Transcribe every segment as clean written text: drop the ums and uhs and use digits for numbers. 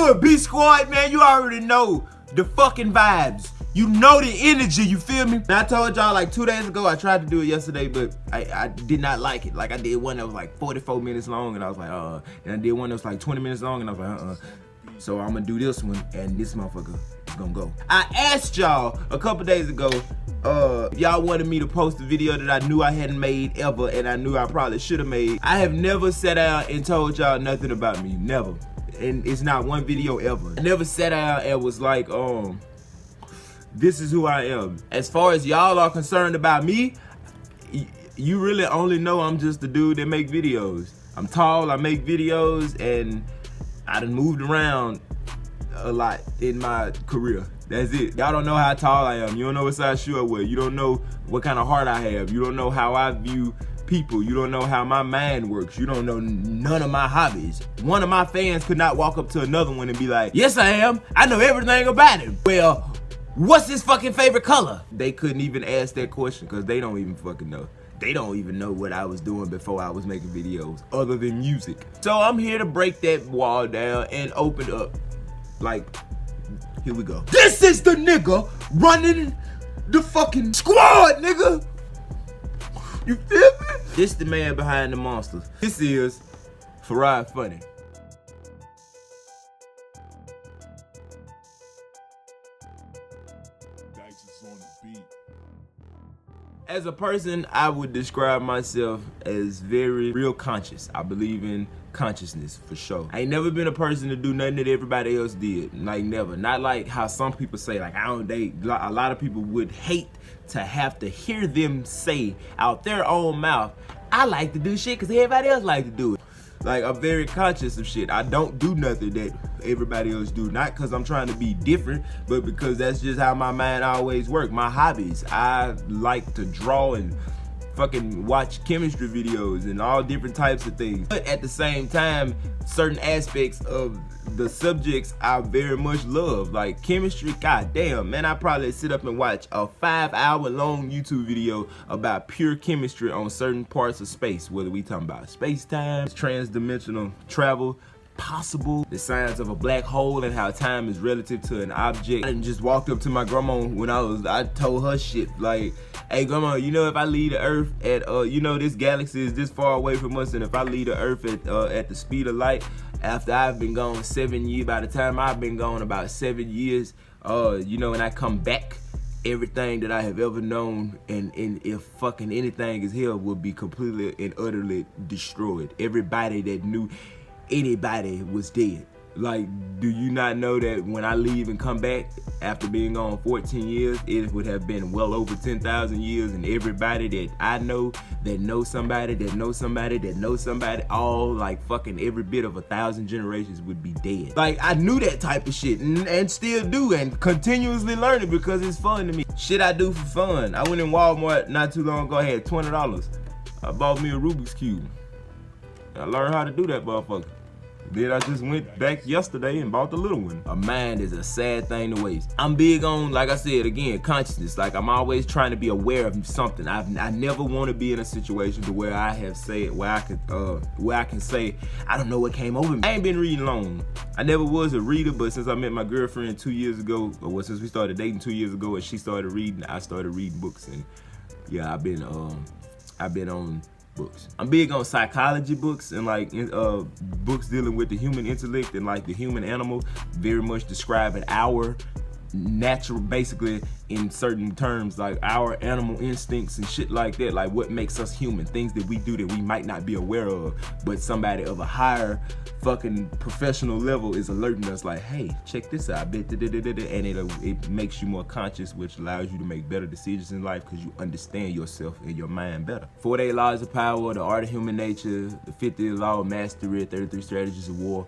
good, B Squad, man. You already know the fucking vibes. You know the energy, you feel me? And I told y'all like 2 days ago, I tried to do it yesterday, but I did not like it. Like I did one that was like 44 minutes long and I was like, and I did one that was like 20 minutes long and I was like, So I'm gonna do this one and this motherfucker is gonna go. I asked y'all a couple days ago, y'all wanted me to post a video that I knew I hadn't made ever and I knew I probably should have made. I have never sat out and told y'all nothing about me, never. And it's not one video ever. I never sat out and was like, this is who I am. As far as y'all are concerned about me, you really only know I'm just the dude that make videos. I'm tall, I make videos, and I done moved around a lot in my career. That's it. Y'all don't know how tall I am. You don't know what size shoe I wear. You don't know what kind of heart I have. You don't know how I view people. You don't know how my mind works. You don't know none of my hobbies. One of my fans could not walk up to another one and be like, yes I am. I know everything about him. Well, what's his fucking favorite color? They couldn't even ask that question because they don't even fucking know. They don't even know what I was doing before I was making videos other than music. So I'm here to break that wall down and open up. Like, here we go. This is the nigga running the fucking squad, nigga. You feel me? This the man behind the monsters. This is Farod Funny. As a person, I would describe myself as very real conscious. I believe in consciousness for sure. I ain't never been a person to do nothing that everybody else did. Like never. Not like how some people say, like I don't date. A lot of people would hate to have to hear them say out their own mouth, I like to do shit because everybody else like to do it. Like, I'm very conscious of shit. I don't do nothing that everybody else do. Not because I'm trying to be different, but because that's just how my mind always works. My hobbies. I like to draw and fucking watch chemistry videos and all different types of things. But at the same time, certain aspects of the subjects I very much love. Like chemistry, goddamn, man, I probably sit up and watch a 5-hour long YouTube video about pure chemistry on certain parts of space, whether we talking about space-time, transdimensional travel, possible, the science of a black hole and how time is relative to an object. I didn't just walked up to my grandma when I told her shit like, hey grandma, you know if I leave the earth at, you know this galaxy is this far away from us, and if I leave the earth at the speed of light, after I've been gone 7 years, by the time I've been gone about 7 years, you know, and I come back, everything that I have ever known and if fucking anything is here will be completely and utterly destroyed. Everybody that knew anybody was dead. Like, do you not know that when I leave and come back after being gone 14 years, it would have been well over 10,000 years, and everybody that I know that knows somebody that knows somebody that knows somebody, all like fucking every bit of 1,000 generations would be dead. Like, I knew that type of shit and still do and continuously learn it because it's fun to me. Shit I do for fun. I went in Walmart not too long ago, I had $20. I bought me a Rubik's Cube. I learned how to do that motherfucker. Then I just went back yesterday and bought the little one. A mind is a sad thing to waste. I'm big on, like I said again, consciousness. Like I'm always trying to be aware of something. I never want to be in a situation to where I have said, where I can say, I don't know what came over me. I ain't been reading long. I never was a reader, but since I met my girlfriend 2 years ago, or since we started dating 2 years ago and she started reading, I started reading books. And yeah, I've been on books. I'm big on psychology books and like books dealing with the human intellect and like the human animal, very much describing our natural, basically in certain terms, like our animal instincts and shit like that, like what makes us human, things that we do that we might not be aware of, but somebody of a higher fucking professional level is alerting us like, hey, check this out, and it makes you more conscious, which allows you to make better decisions in life because you understand yourself and your mind better. 48 Laws of Power, The Art of Human Nature, The 50th Law of Mastery, 33 Strategies of War,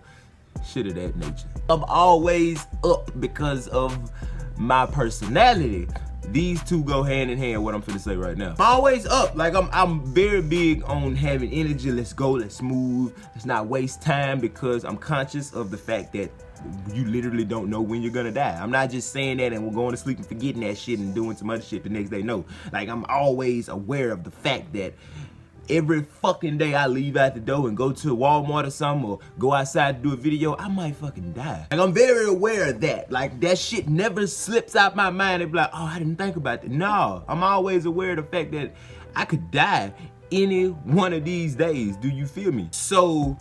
shit of that nature. I'm always up because of my personality. These two go hand in hand, what I'm finna say right now. I'm always up. Like I'm very big on having energy. Let's go, let's move. Let's not waste time because I'm conscious of the fact that you literally don't know when you're gonna die. I'm not just saying that and we're going to sleep and forgetting that shit and doing some other shit the next day. No, like I'm always aware of the fact that every fucking day I leave out the door and go to Walmart or something, or go outside to do a video, I might fucking die. Like, I'm very aware of that. Like, that shit never slips out my mind and be like, oh, I didn't think about that. No, I'm always aware of the fact that I could die any one of these days. Do you feel me? So,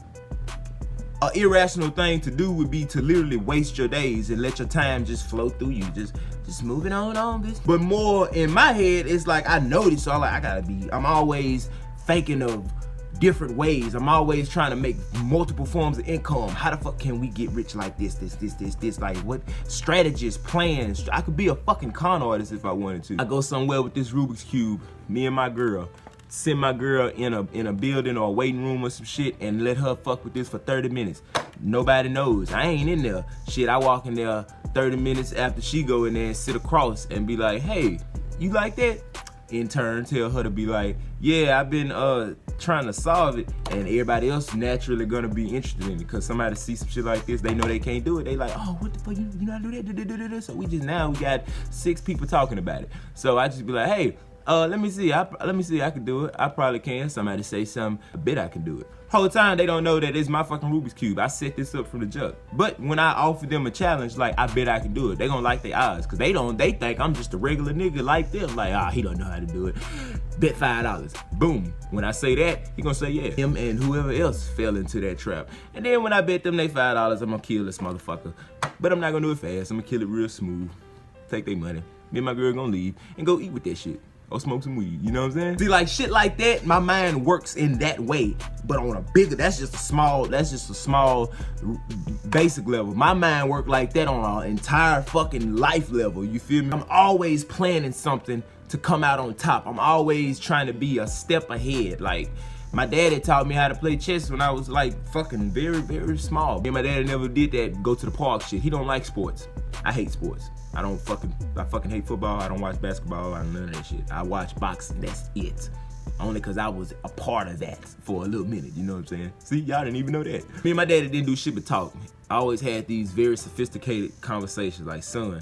an irrational thing to do would be to literally waste your days and let your time just flow through you. Just moving on, bitch. But more in my head, it's like I know this, so I'm always thinking of different ways. I'm always trying to make multiple forms of income. How the fuck can we get rich like this? Like, what strategies, plans? I could be a fucking con artist if I wanted to. I go somewhere with this Rubik's Cube, me and my girl. Send my girl in a building or a waiting room or some shit and let her fuck with this for 30 minutes. Nobody knows. I ain't in there. Shit, I walk in there 30 minutes after she go in there and sit across and be like, hey, you like that? In turn, tell her to be like, yeah, I've been trying to solve it, and everybody else naturally gonna be interested in it, because somebody see some shit like this, they know they can't do it, they like, oh, what the fuck, you know how to do that? So we got 6 people talking about it. So I just be like, hey, let me see, I can do it. I probably can. Somebody say something, I bet I can do it. Whole time they don't know that it's my fucking Rubik's Cube. I set this up from the jump. But when I offer them a challenge, like, I bet I can do it, they gonna like their odds, cause they think I'm just a regular nigga like them. Like, he don't know how to do it. Bet $5. Boom. When I say that, he gonna say yeah. Him and whoever else fell into that trap. And then when I bet them they $5, I'm gonna kill this motherfucker. But I'm not gonna do it fast. I'm gonna kill it real smooth. Take their money. Me and my girl gonna leave and go eat with that shit. Or smoke some weed, you know what I'm saying? See, like, shit like that, my mind works in that way. But on a bigger, that's just a small basic level. My mind work like that on an entire fucking life level, you feel me? I'm always planning something to come out on top. I'm always trying to be a step ahead. Like, my daddy taught me how to play chess when I was like fucking very, very small. Me and my daddy never did that go to the park shit. He don't like sports. I hate sports. I fucking hate football. I don't watch basketball. I don't none of that shit. I watch boxing. That's it. Only cause I was a part of that for a little minute. You know what I'm saying? See, y'all didn't even know that. Me and my daddy didn't do shit but talk. I always had these very sophisticated conversations like, son,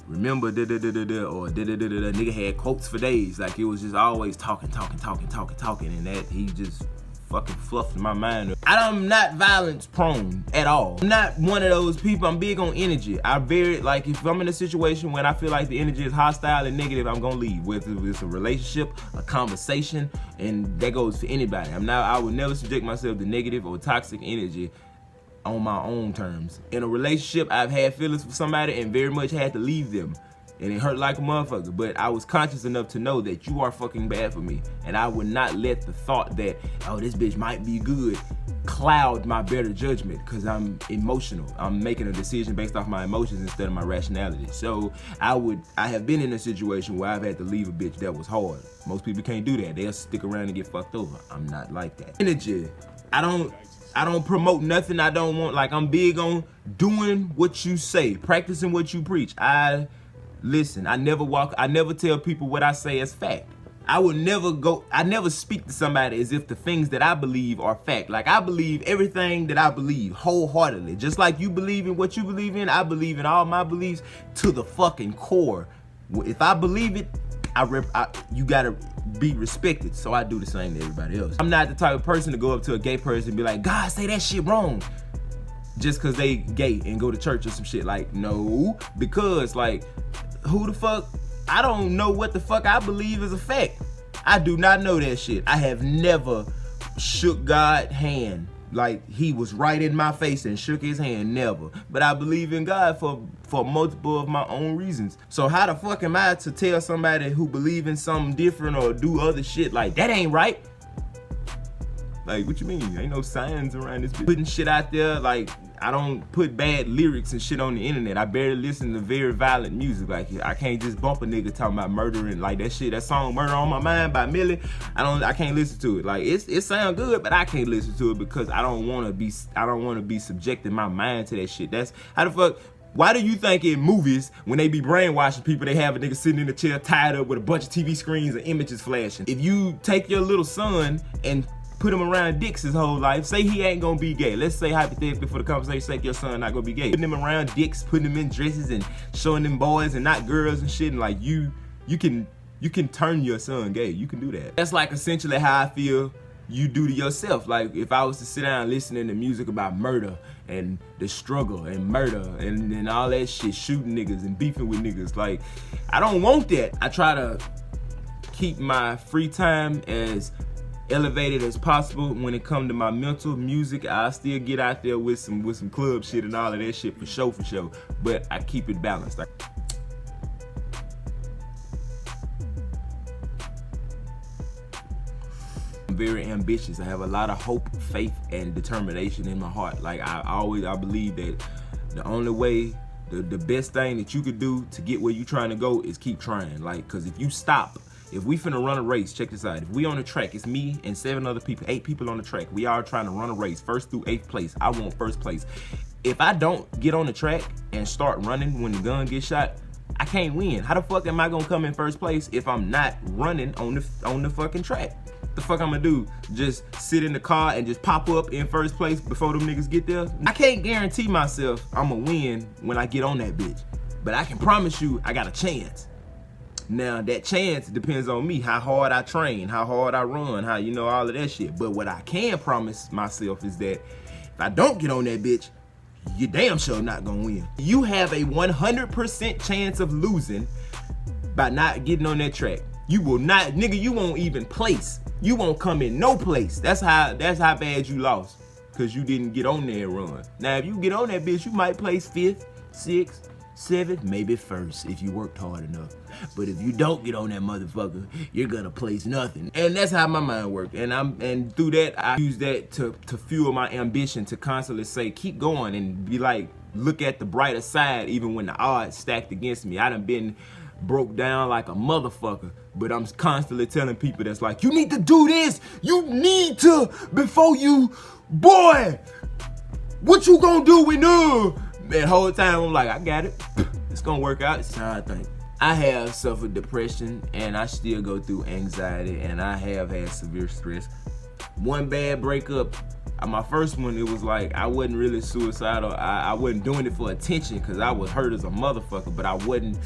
remember or nigga had quotes for days. Like, it was just always talking, and that he just fucking fluffed my mind up. I'm not violence prone at all. I'm not one of those people. I'm big on energy. Like, if I'm in a situation when I feel like the energy is hostile and negative, I'm gonna leave. Whether it's a relationship, a conversation, and that goes for anybody. I would never subject myself to negative or toxic energy on my own terms. In a relationship, I've had feelings for somebody and very much had to leave them. And it hurt like a motherfucker, but I was conscious enough to know that you are fucking bad for me. And I would not let the thought that, oh, this bitch might be good, cloud my better judgment, because I'm emotional. I'm making a decision based off my emotions instead of my rationality. So I have been in a situation where I've had to leave a bitch that was hard. Most people can't do that. They'll stick around and get fucked over. I'm not like that. Energy. I don't promote nothing I don't want. Like, I'm big on doing what you say, practicing what you preach. Listen, I never tell people what I say as fact. I never speak to somebody as if the things that I believe are fact. Like, I believe everything that I believe wholeheartedly. Just like you believe in what you believe in, I believe in all my beliefs to the fucking core. If I believe it, you gotta be respected. So I do the same to everybody else. I'm not the type of person to go up to a gay person and be like, God, say that shit wrong, just cause they gay and go to church or some shit. Like, no, because like, who the fuck? I don't know what the fuck I believe is a fact. I do not know that shit. I have never shook God's hand. Like, he was right in my face and shook his hand, never. But I believe in God for multiple of my own reasons. So how the fuck am I to tell somebody who believe in something different or do other shit like, that ain't right? Like, what you mean? Ain't no signs around this bitch. Putting shit out there, like, I don't put bad lyrics and shit on the internet. I barely listen to very violent music. Like, I can't just bump a nigga talking about murdering, like that shit, that song Murder on My Mind by Millie. I can't listen to it. Like, it sound good, but I can't listen to it because I don't wanna be subjecting my mind to that shit. That's how the fuck. Why do you think in movies, when they be brainwashing people, they have a nigga sitting in a chair tied up with a bunch of TV screens and images flashing? If you take your little son and put him around dicks his whole life, say he ain't gonna be gay. Let's say hypothetically for the conversation's sake, your son not gonna be gay. Putting him around dicks, putting him in dresses and showing them boys and not girls and shit, and like you can You can turn your son gay. You can do that. That's like essentially how I feel you do to yourself. Like if I was to sit down listening to music about murder and the struggle and murder and all that shit, shooting niggas and beefing with niggas, like I don't want that. I try to keep my free time as elevated as possible when it comes to my mental music. I still get out there with some club shit and all of that shit for sure. But I keep it balanced. I'm very ambitious. I have a lot of hope, faith, and determination in my heart. Like I believe that the only way, the best thing that you could do to get where you trying to go is keep trying. Like, cause if you stop, if we finna run a race, check this out. If we on the track, it's me and 7 other people, 8 people on the track. We are trying to run a race, 1st through 8th place. I want 1st place. If I don't get on the track and start running when the gun gets shot, I can't win. How the fuck am I gonna come in 1st place if I'm not running on the fucking track? The fuck I'm gonna do? Just sit in the car and just pop up in 1st place before them niggas get there? I can't guarantee myself I'm gonna win when I get on that bitch, but I can promise you I got a chance. Now that chance depends on me, how hard I train, how hard I run, how, you know, all of that shit. But what I can promise myself is that if I don't get on that bitch, you damn sure not gonna win. You have a 100% chance of losing by not getting on that track. You will not, nigga, you won't even place. You won't come in no place. That's how bad you lost, cause you didn't get on there and run. Now if you get on that bitch, you might place 5th, 6th, 7th, maybe 1st if you worked hard enough. But if you don't get on that motherfucker, you're gonna place nothing. And that's how my mind works. And through that, I use that to fuel my ambition, to constantly say, keep going, and be like, look at the brighter side even when the odds stacked against me. I done been broke down like a motherfucker, but I'm constantly telling people that's like, you need to do this, you need to, before you, boy, what you gonna do when that whole time I'm like, I got it. It's gonna work out. It's how I think. I have suffered depression, and I still go through anxiety, and I have had severe stress. One bad breakup, my first one, it was like I wasn't really suicidal. I wasn't doing it for attention because I was hurt as a motherfucker, but I wasn't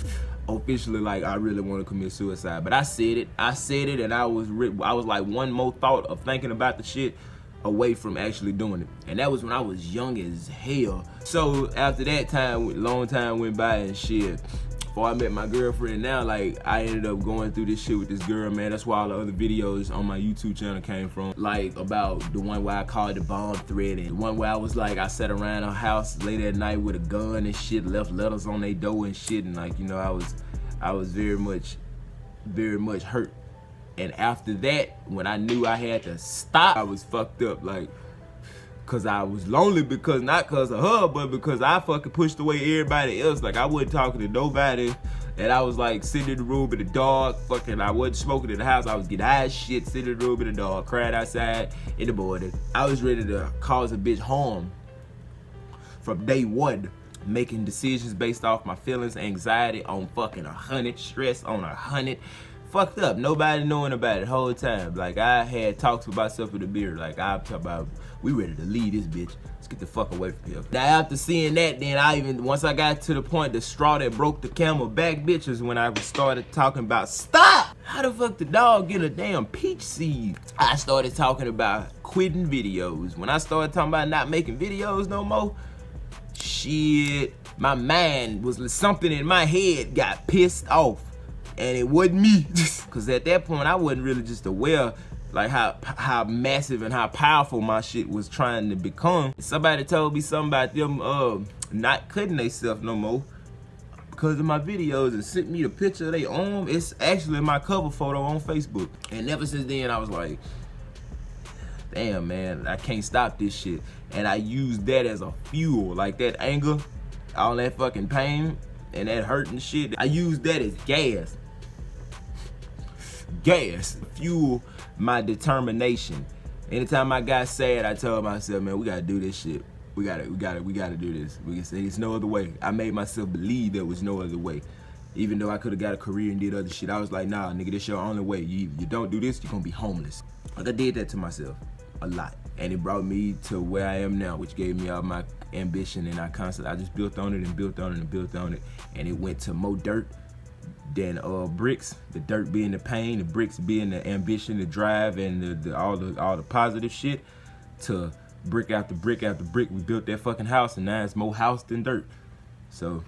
officially like I really want to commit suicide. But I said it, and I was like one more thought of thinking about the shit away from actually doing it. And that was when I was young as hell. So after that time, long time went by and shit, before I met my girlfriend now, like I ended up going through this shit with this girl, man. That's why all the other videos on my YouTube channel came from. Like about the one where I called the bomb threat, and the one where I was like, I sat around her house late at night with a gun and shit, left letters on their door and shit, and like, you know, I was very much hurt. And after that, when I knew I had to stop, I was fucked up, like, cause I was lonely, because not cause of her, but because I fucking pushed away everybody else. Like I wasn't talking to nobody, and I was like sitting in the room in the dark, fucking, I wasn't smoking in the house, I was getting high as shit, sitting in the room in the dark, crying outside in the morning. I was ready to cause a bitch harm from day one, making decisions based off my feelings, anxiety on fucking 100, stress on 100. Fucked up, nobody knowing about it the whole time. Like I had talks with myself in the mirror, like I'm talking about, we ready to leave this bitch. Let's get the fuck away from here. Now after seeing that, then once I got to the point, the straw that broke the camel back, bitch, is when I started talking about, stop! How the fuck the dog get a damn peach seed? I started talking about quitting videos. When I started talking about not making videos no more, shit, my mind was, something in my head got pissed off. And it wasn't me, cause at that point I wasn't really just aware like how massive and how powerful my shit was trying to become. Somebody told me something about them not cutting themselves no more because of my videos, and sent me the picture of their arm. It's actually my cover photo on Facebook. And ever since then I was like, damn man, I can't stop this shit. And I used that as a fuel, like that anger, all that fucking pain and that hurt and shit. I used that as gas. Fuel my determination. Anytime I got sad, I told myself, man, we gotta do this shit. We gotta do this. We can say it's no other way. I made myself believe there was no other way. Even though I could have got a career and did other shit, I was like, nah, nigga, this your only way. You don't do this, you're gonna be homeless. Like I did that to myself a lot. And it brought me to where I am now, which gave me all my ambition, and I just built on it and built on it and built on it. And it went to more dirt, than bricks. The dirt being the pain, the bricks being the ambition, the drive, and all the positive shit. To brick after brick after brick, we built that fucking house, and now it's more house than dirt. So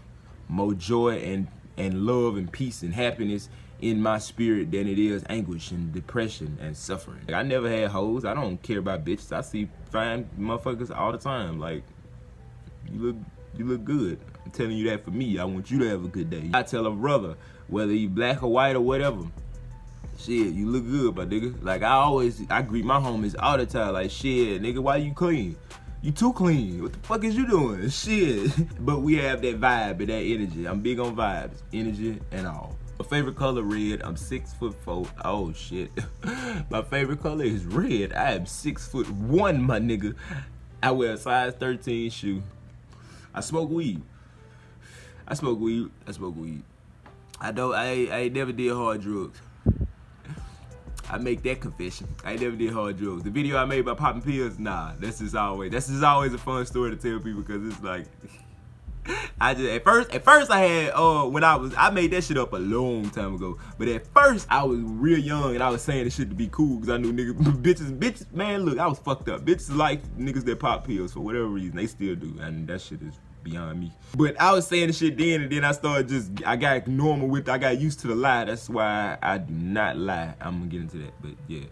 more joy and love and peace and happiness in my spirit than it is anguish and depression and suffering. Like, I never had hoes. I don't care about bitches. I see fine motherfuckers all the time. Like, you look good. I'm telling you that for me. I want you to have a good day. I tell a brother, whether he black or white or whatever, shit, you look good, my nigga. Like, I greet my homies all the time. Like, shit, nigga, why you clean? You too clean. What the fuck is you doing? Shit. But we have that vibe and that energy. I'm big on vibes, energy, and all. My favorite color, red. I'm 6'4". Oh shit. My favorite color is red. I am 6'1", my nigga. I wear a size 13 shoe. I smoke weed. I ain't never did hard drugs. I make that confession. I ain't never did hard drugs. The video I made about popping pills, nah. That's just always a fun story to tell people, because it's like, at first I had I made that shit up a long time ago. But at first I was real young and I was saying this shit to be cool, because I knew bitches, man, look, I was fucked up. Bitches like niggas that pop pills for whatever reason. They still do, and that shit is beyond me. But I was saying the shit then, and then I got normal with it. I got used to the lie. That's why I do not lie. I'm gonna get into that, but yeah.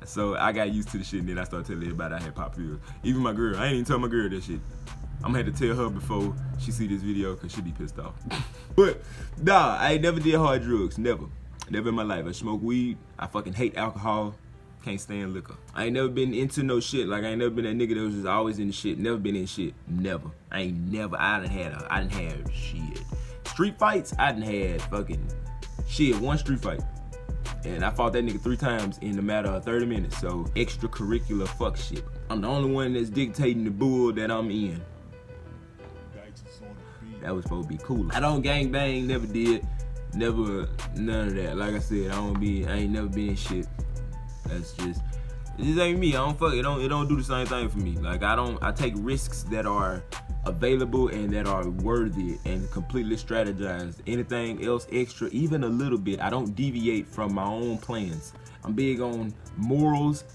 So I got used to the shit, and then I started telling everybody I had pop pills. Even my girl, I ain't even tell my girl that shit. I'm gonna have to tell her before she see this video, cause she be pissed off. But nah, I ain't never did hard drugs, never in my life. I smoke weed. I fucking hate alcohol. Can't stand liquor. I ain't never been into no shit. Like, I ain't never been that nigga that was just always in the shit. Never been in shit. Never. I done had shit. Street fights, I done had fucking shit, one street fight. And I fought that nigga 3 times in a matter of 30 minutes. So, extracurricular fuck shit. I'm the only one that's dictating the bull that I'm in. That was supposed to be cool. I don't gang bang, never did. Never, none of that. Like I said, I ain't never been in shit. That's just, it just ain't me. I don't fuck it. It don't do the same thing for me. Like, I take risks that are available and that are worthy and completely strategized. Anything else extra, even a little bit, I don't deviate from my own plans. I'm big on morals,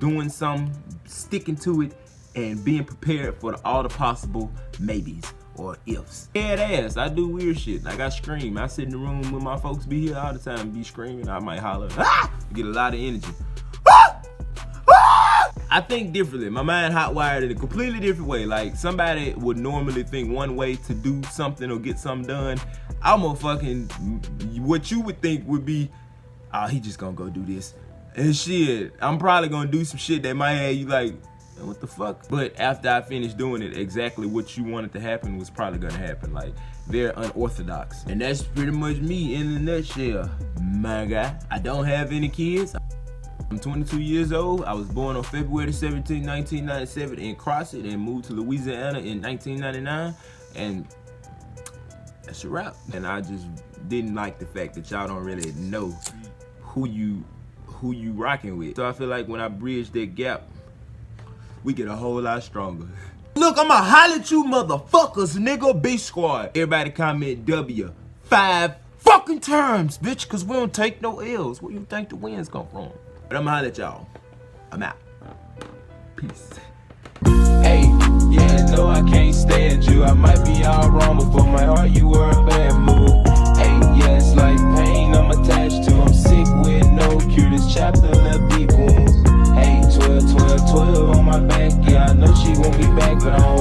doing something, sticking to it, and being prepared for all the possible maybes or ifs. Dead ass, I do weird shit. Like, I scream. I sit in the room when my folks be here all the time, be screaming. I might holler, ah! Get a lot of energy. Ah! Ah! I think differently. My mind hot wired in a completely different way. Like, somebody would normally think one way to do something or get something done. I'm a fucking, what you would think would be, oh, he just gonna go do this. And shit, I'm probably gonna do some shit that might have you like, what the fuck? But after I finished doing it, exactly what you wanted to happen was probably gonna happen. Like, they're unorthodox. And that's pretty much me in a nutshell, my guy. I don't have any kids. I'm 22 years old. I was born on February 17, 1997 in Crossett and moved to Louisiana in 1999. And that's a wrap. And I just didn't like the fact that y'all don't really know who you rocking with. So I feel like when I bridge that gap, we get a whole lot stronger. Look, I'ma holler at you motherfuckers, nigga. B Squad. Everybody comment W 5 fucking times, bitch, cause we don't take no L's. Where you think the wins come from? But I'ma holler at y'all. I'm out. Peace. Hey, yeah, no, I can't stand you. I might be all wrong, but for my heart, you were a bad move. Hey, yeah, it's like pain I'm attached to. I'm sick with no cure. This chapter left deep wounds. Hey, 12 on my back. Yeah, I know she won't be back, but I don't